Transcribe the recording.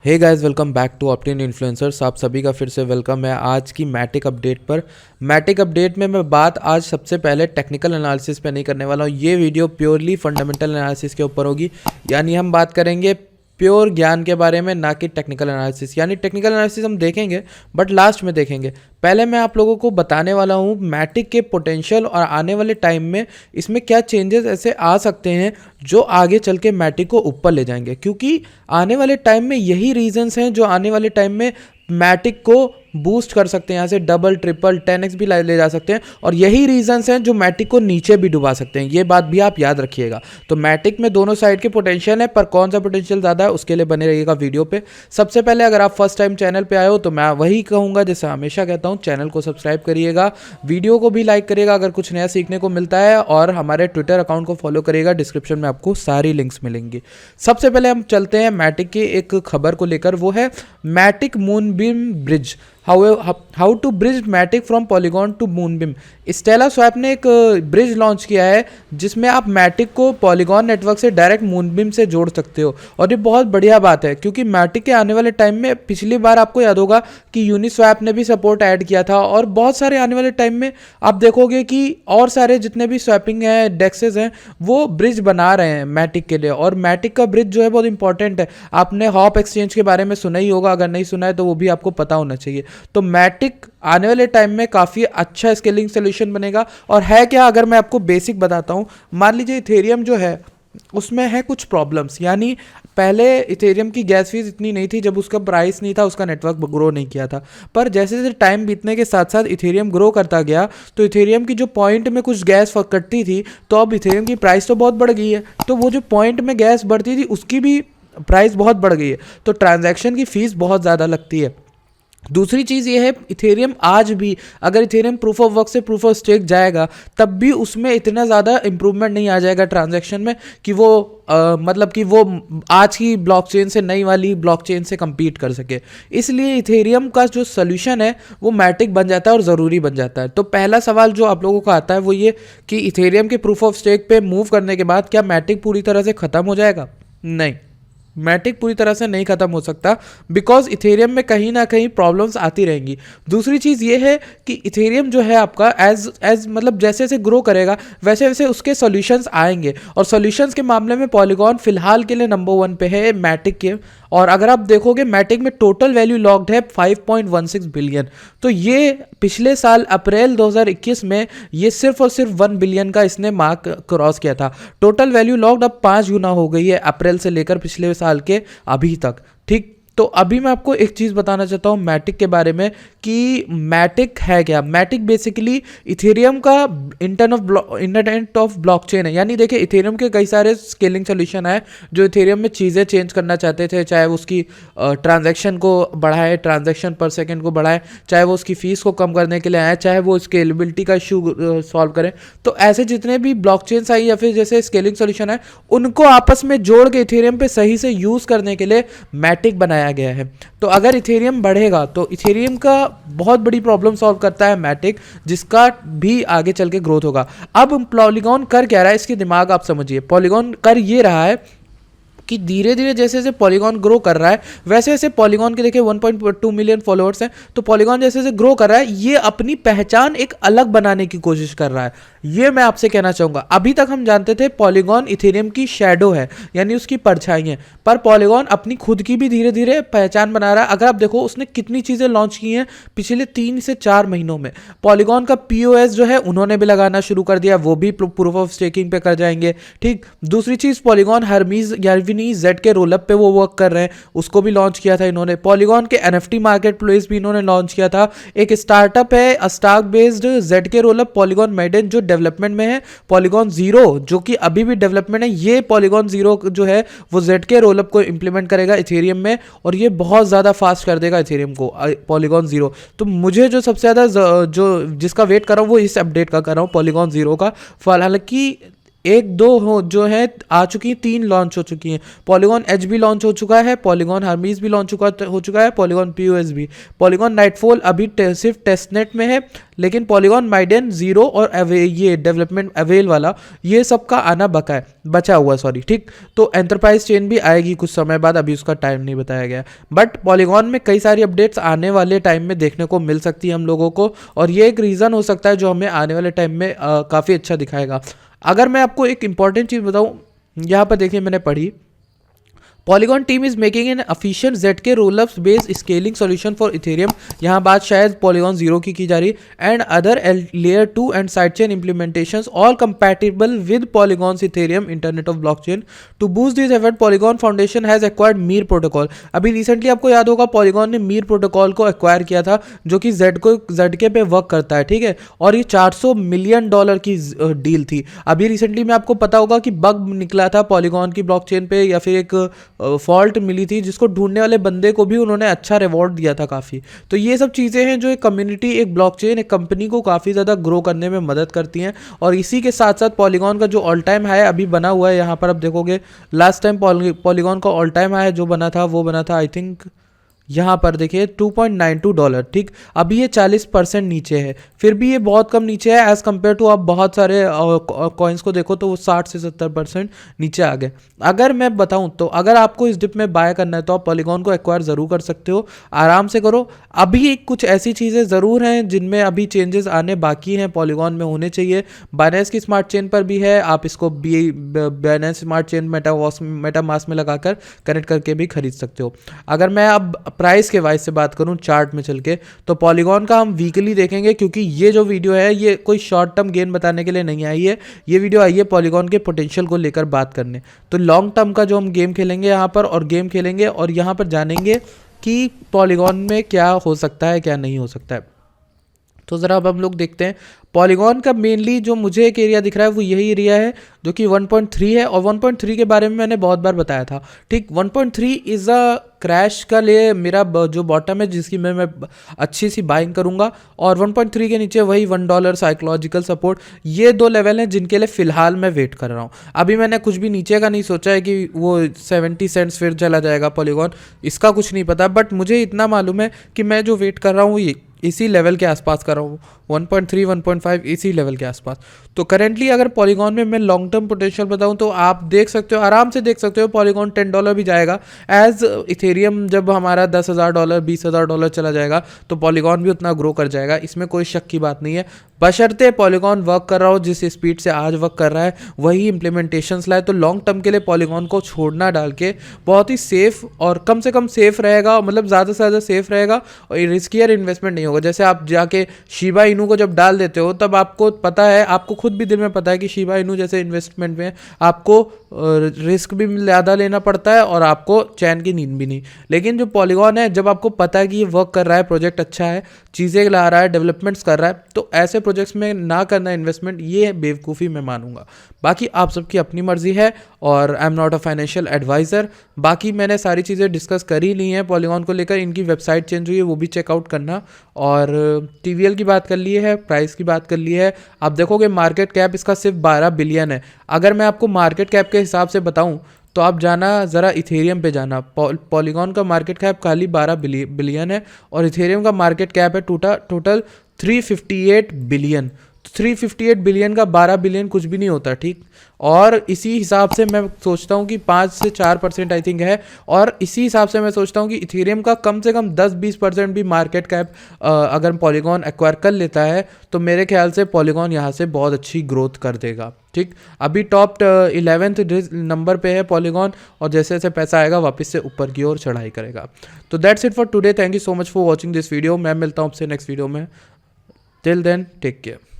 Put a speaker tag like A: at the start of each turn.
A: Hey guys, welcome back to Optin Influencers. आप सभी का फिर से वेलकम है आज की मैटिक अपडेट पर। मैटिक अपडेट में मैं बात आज सबसे पहले टेक्निकल एनालिसिस पे नहीं करने वाला हूँ। ये वीडियो प्योरली फंडामेंटल एनालिसिस के ऊपर होगी, यानी हम बात करेंगे प्योर ज्ञान के बारे में, ना कि टेक्निकल एनालिसिस। यानी टेक्निकल एनालिसिस हम देखेंगे बट लास्ट में देखेंगे। पहले मैं आप लोगों को बताने वाला हूँ मैटिक के पोटेंशियल और आने वाले टाइम में इसमें क्या चेंजेस ऐसे आ सकते हैं जो आगे चल के मैटिक को ऊपर ले जाएंगे, क्योंकि आने वाले टाइम में यही रीजंस हैं जो आने वाले टाइम में मैटिक को बूस्ट कर सकते हैं। यहाँ से डबल ट्रिपल 10x भी ले जा सकते हैं, और यही रीजंस हैं जो मैटिक को नीचे भी डुबा सकते हैं। ये बात भी आप याद रखिएगा। तो मैटिक में दोनों साइड के पोटेंशियल है, पर कौन सा पोटेंशियल ज़्यादा है उसके लिए बने रहिएगा वीडियो पे। सबसे पहले अगर आप फर्स्ट टाइम चैनल पे आए हो तो मैं वही कहूँगा जैसे हमेशा कहता हूँ, चैनल को सब्सक्राइब करिएगा, वीडियो को भी लाइक करिएगा अगर कुछ नया सीखने को मिलता है, और हमारे ट्विटर अकाउंट को फॉलो करिएगा। डिस्क्रिप्शन में आपको सारी लिंक्स मिलेंगी। सबसे पहले हम चलते हैं मैटिक की एक खबर को लेकर, वो है Matic Moonbeam bridge, how to bridge Matic from Polygon to Moonbeam. StellaSwap ने एक ब्रिज लॉन्च किया है जिसमें आप मैटिक को पॉलीगॉन नेटवर्क से डायरेक्ट मूनबीम से जोड़ सकते हो, और ये बहुत बढ़िया बात है क्योंकि मैटिक के आने वाले टाइम में, पिछली बार आपको याद होगा कि यूनिस्वैप ने भी सपोर्ट ऐड किया था, और बहुत सारे आने वाले टाइम में आप देखोगे कि और सारे जितने भी स्वैपिंग हैं, डेक्सेस हैं, वो ब्रिज बना रहे हैं मैटिक के लिए। और मैटिक का ब्रिज जो है बहुत इंपॉर्टेंट है। आपने हॉप एक्सचेंज के बारे में सुना ही होगा, अगर नहीं सुना है तो वो भी आपको पता होना चाहिए। तो मैटिक आने वाले टाइम में काफ़ी अच्छा स्केलिंग सोल्यूशन बनेगा। और है क्या, अगर मैं आपको बेसिक बताता हूँ, मान लीजिए इथेरियम जो है उसमें है कुछ प्रॉब्लम्स। यानी पहले इथेरियम की गैस फीस इतनी नहीं थी, जब उसका प्राइस नहीं था, उसका नेटवर्क ग्रो नहीं किया था। पर जैसे जैसे टाइम बीतने के साथ साथ इथेरियम ग्रो करता गया, तो इथेरियम की जो पॉइंट में कुछ गैस कटती थी, तो अब इथेरियम की प्राइस तो बहुत बढ़ गई है, तो वो जो पॉइंट में गैस बढ़ती थी उसकी भी प्राइस बहुत बढ़ गई है। तो ट्रांजैक्शन की फ़ीस बहुत ज़्यादा लगती है। दूसरी चीज़ ये है, इथेरियम आज भी, अगर इथेरियम प्रूफ ऑफ वर्क से प्रूफ ऑफ स्टेक जाएगा तब भी उसमें इतना ज़्यादा इंप्रूवमेंट नहीं आ जाएगा ट्रांजैक्शन में कि वो मतलब कि वो आज की ब्लॉकचेन से नई वाली ब्लॉकचेन से compete कर सके। इसलिए इथेरियम का जो सोल्यूशन है वो मैटिक बन जाता है और ज़रूरी बन जाता है। तो पहला सवाल जो आप लोगों का आता है वो ये कि इथेरियम के प्रूफ ऑफ स्टेक पे मूव करने के बाद क्या मैटिक पूरी तरह से ख़त्म हो जाएगा? नहीं, मैटिक पूरी तरह से नहीं खत्म हो सकता, बिकॉज इथेरियम में कहीं ना कहीं प्रॉब्लम्स आती रहेंगी। दूसरी चीज़ ये है कि इथेरियम जो है आपका एज मतलब जैसे जैसे ग्रो करेगा वैसे वैसे उसके सॉल्यूशंस आएंगे, और सॉल्यूशंस के मामले में पॉलीगॉन फिलहाल के लिए नंबर 1 पे है मैटिक के। और अगर आप देखोगे मैटिक में टोटल वैल्यू लॉक्ड है 5.16 बिलियन। तो ये पिछले साल अप्रैल 2021 में ये सिर्फ और सिर्फ 1 बिलियन का इसने मार्क क्रॉस किया था। टोटल वैल्यू लॉक्ड अब 5 गुना हो गई है अप्रैल से लेकर पिछले साल के अभी तक। ठीक, तो अभी मैं आपको एक चीज़ बताना चाहता हूँ मैटिक के बारे में कि मैटिक है क्या। मैटिक बेसिकली इथेरियम का इंटरनेट ऑफ ब्लॉकचेन है। यानी देखिए, इथेरियम के कई सारे स्केलिंग सोल्यूशन है जो इथेरियम में चीज़ें चेंज करना चाहते थे, चाहे वो उसकी ट्रांजैक्शन को बढ़ाए, ट्रांजैक्शन पर सेकेंड को बढ़ाए, चाहे वो उसकी फीस को कम करने के लिए आए, चाहे वो स्केलेबिलिटी का इशू सॉल्व करें। तो ऐसे जितने भी ब्लॉकचेन्स आई या फिर जैसे स्केलिंग सोल्यूशन है, उनको आपस में जोड़ के इथेरियम पे सही से यूज़ करने के लिए मैटिक बनाया गया है। तो अगर इथेरियम बढ़ेगा तो इथेरियम का बहुत बड़ी प्रॉब्लम सॉल्व करता है मैटिक, जिसका भी आगे चल के ग्रोथ होगा। अब पॉलीगॉन कर क्या रहा है, इसकी दिमाग आप समझिए। पॉलीगॉन कर ये रहा है कि धीरे धीरे जैसे जैसे पॉलीगॉन ग्रो कर रहा है वैसे वैसे पॉलीगॉन के देखिए 1.2 मिलियन फॉलोअर्स हैं, तो पॉलीगॉन जैसे जैसे ग्रो कर रहा है ये अपनी पहचान एक अलग बनाने की कोशिश कर रहा है। ये मैं आपसे कहना चाहूँगा। अभी तक हम जानते थे पॉलीगॉन इथेरियम की शैडो है, यानी उसकी परछाई है, पर पॉलीगॉन अपनी खुद की भी धीरे धीरे पहचान बना रहा है। अगर आप देखो उसने कितनी चीज़ें लॉन्च की हैं पिछले 3 से 4 महीनों में। पॉलीगॉन का POS जो है उन्होंने भी लगाना शुरू कर दिया, वो भी प्रूफ ऑफ स्टेकिंग पे कर जाएंगे। ठीक, दूसरी चीज़ पॉलीगॉन हर्मीज जेड के रोलअप पे वो वर्क कर रहे हैं, उसको भी लॉन्च किया था इन्होंने। पॉलीगॉन के NFT मार्केट प्लेस भी इन्होंने लॉन्च किया था। एक स्टार्टअप है स्टॉक बेस्ड जेड के रोलअप पॉलीगॉन मेडन जो डेवलपमेंट में है। पॉलीगॉन जीरो जो कि अभी भी डेवलपमेंट है, ये पॉलीगॉन जीरो जो है वो जेड के रोलअप को इंप्लीमेंट करेगा इथेरियम में, और ये बहुत ज़्यादा फास्ट कर देगा इथेरियम को, पॉलीगॉन जीरो। तो मुझे जो सबसे ज़्यादा जो जिसका वेट कर रहा हूँ वो इस अपडेट का कर रहा हूँ, पॉलीगॉन जीरो का। हालांकि 1-2 हो जो है आ चुकी हैं, 3 लॉन्च हो चुकी हैं। पॉलीगॉन एच भी लॉन्च हो चुका है, पॉलीगॉन हर्मीज भी लॉन्च हो चुका है, पॉलीगॉन POS भी। पॉलीगॉन नाइटफॉल अभी सिर्फ टेस्टनेट में है, लेकिन पॉलीगॉन, माइडेन, जीरो और ये डेवलपमेंट अवेल वाला ये सब का आना बचा हुआ सॉरी, ठीक। तो एंटरप्राइज चेन भी आएगी कुछ समय बाद, अभी उसका टाइम नहीं बताया गया, बट पॉलीगॉन में कई सारी अपडेट्स आने वाले टाइम में देखने को मिल सकती है हम लोगों को, और ये एक रीज़न हो सकता है जो हमें आने वाले टाइम में काफ़ी अच्छा दिखाएगा। अगर मैं आपको एक इंपॉर्टेंट चीज़ बताऊँ, यहाँ पर देखिए मैंने पढ़ी, Polygon team is making an efficient ZK rollups based scaling solution for Ethereum. यहाँ बात शायद पॉलीगॉन जीरो की जा रही, and other layer 2 and side chain implementations all compatible with Polygon's Ethereum internet of blockchain. To boost this effort Polygon foundation has acquired Mir protocol. अभी recently आपको याद होगा पॉलीगॉन ने मीर प्रोटोकॉल को एक्वायर किया था, जो कि ZK पे वर्क करता है, ठीक है, और ये $400 मिलियन की डील थी। अभी रिसेंटली में आपको पता होगा कि बग निकला था पॉलीगॉन की ब्लॉकचेन पे, या फिर एक फॉल्ट मिली थी जिसको ढूंढने वाले बंदे को भी उन्होंने अच्छा रिवॉर्ड दिया था काफ़ी। तो ये सब चीज़ें हैं जो एक कम्युनिटी, एक ब्लॉकचेन, एक कंपनी को काफ़ी ज़्यादा ग्रो करने में मदद करती हैं। और इसी के साथ साथ पॉलीगॉन का जो ऑल टाइम हाई अभी बना हुआ है, यहाँ पर आप देखोगे लास्ट टाइम पॉलीगॉन का ऑल टाइम हाई जो बना था वो बना था आई थिंक यहाँ पर देखिए $2.92, ठीक। अभी ये 40% नीचे है, फिर भी ये बहुत कम नीचे है एज़ कम्पेयर टू आप बहुत सारे कॉइन्स को देखो तो वो 60 से 70% नीचे आ गए। अगर मैं बताऊं तो अगर आपको इस डिप में बाय करना है तो आप पॉलीगॉन को एक्वायर ज़रूर कर सकते हो, आराम से करो। अभी कुछ ऐसी चीज़ें ज़रूर हैं जिनमें अभी चेंजेस आने बाकी हैं, पॉलीगॉन में होने चाहिए। बाइनेंस की स्मार्ट चेन पर भी है, आप इसको बाइनेंस स्मार्ट चेन मेटामास्क में लगाकर कनेक्ट करके भी खरीद सकते हो। अगर मैं अब प्राइस के वाइज से बात करूं चार्ट में चल के, तो पॉलीगॉन का हम वीकली देखेंगे, क्योंकि ये जो वीडियो है ये कोई शॉर्ट टर्म गेन बताने के लिए नहीं आई है, ये वीडियो आई है पॉलीगॉन के पोटेंशियल को लेकर बात करने। तो लॉन्ग टर्म का जो हम गेम खेलेंगे यहाँ पर, और गेम खेलेंगे और यहाँ पर जानेंगे कि पॉलीगॉन में क्या हो सकता है क्या नहीं हो सकता है। तो ज़रा अब हम लोग देखते हैं पॉलीगॉन का मेनली जो मुझे एक एरिया दिख रहा है वो यही एरिया है जो कि 1.3 है, और 1.3 के बारे में मैंने बहुत बार बताया था, ठीक। 1.3 इज़ अ क्रैश का लिए मेरा जो बॉटम है जिसकी मैं अच्छी सी बाइंग करूंगा, और 1.3 के नीचे वही $1 साइकोलॉजिकल सपोर्ट, ये दो लेवल हैं जिनके लिए फ़िलहाल मैं वेट कर रहा हूँ। अभी मैंने कुछ भी नीचे का नहीं सोचा है कि वो 70 सेंट्स फिर चला जाएगा पॉलीगॉन, इसका कुछ नहीं पता, बट मुझे इतना मालूम है कि मैं जो वेट कर रहा हूँ ये इसी लेवल के आसपास कर रहा हूँ, 1.3 1.5 इसी लेवल के आसपास। तो करेंटली अगर पॉलीगॉन में मैं लॉन्ग टर्म पोटेंशियल बताऊँ तो आप देख सकते हो, आराम से देख सकते हो, पॉलीगॉन $10 भी जाएगा, एज इथेरियम जब हमारा $10,000 $20,000 चला जाएगा तो पॉलीगॉन भी उतना ग्रो कर जाएगा, इसमें कोई शक की बात नहीं है। बशर्ते पॉलीगॉन वर्क कर रहा हो जिस स्पीड से आज वर्क कर रहा है, वही इंप्लीमेंटेशंस लाए, तो लॉन्ग टर्म के लिए पॉलीगॉन को छोड़ना डाल के बहुत ही सेफ और कम से कम सेफ रहेगा, मतलब ज़्यादा से ज़्यादा सेफ रहेगा और रिस्कियर इन्वेस्टमेंट नहीं होगा। जैसे आप जाके शिबा इनू को जब डाल देते हो तब आपको पता है, आपको खुद भी दिल में पता है कि शिबा इनू जैसे इन्वेस्टमेंट में आपको रिस्क भी ज़्यादा लेना पड़ता है और आपको चैन की नींद भी नहीं। लेकिन जो पॉलीगॉन है, जब आपको पता है कि ये वर्क कर रहा है, प्रोजेक्ट अच्छा है, चीज़ें ला रहा है, डेवलपमेंट्स कर रहा है, तो ऐसे प्रोजेक्ट्स में ना करना इन्वेस्टमेंट, ये बेवकूफ़ी मैं मानूंगा। बाकी आप सबकी अपनी मर्जी है और I am not a financial adviser. बाकी मैंने सारी चीज़ें डिस्कस कर ही ली हैं पॉलीगॉन को लेकर, इनकी वेबसाइट चेंज हुई है वो भी चेकआउट करना, और TVL की बात कर ली है, प्राइस की बात कर ली है। आप देखोगे मार्केट कैप इसका सिर्फ 12 बिलियन है। अगर मैं आपको मार्केट कैप के हिसाब से बताऊं तो आप जाना ज़रा इथेरियम पे जाना, पॉलीगॉन का मार्केट कैप खाली 12 बिलियन है और इथेरियम का मार्केट कैप है टोटल 358 बिलियन। 358 बिलियन का 12 बिलियन कुछ भी नहीं होता, ठीक। और इसी हिसाब से मैं सोचता हूँ कि 5 से 4% आई थिंक है, और इसी हिसाब से मैं सोचता हूँ कि इथेरियम का कम से कम 10-20% भी मार्केट कैप अगर पॉलीगॉन एक्वायर कर लेता है तो मेरे ख्याल से पॉलीगॉन यहाँ से बहुत अच्छी ग्रोथ कर देगा, ठीक। अभी टॉप 11th नंबर पे है पॉलीगॉन, और जैसे जैसे पैसा आएगा वापस से ऊपर की ओर चढ़ाई करेगा। तो that's it for today, thank you so much for watching this video. मैं मिलता हूँ आपसे नेक्स्ट वीडियो में, टिल देन टेक केयर।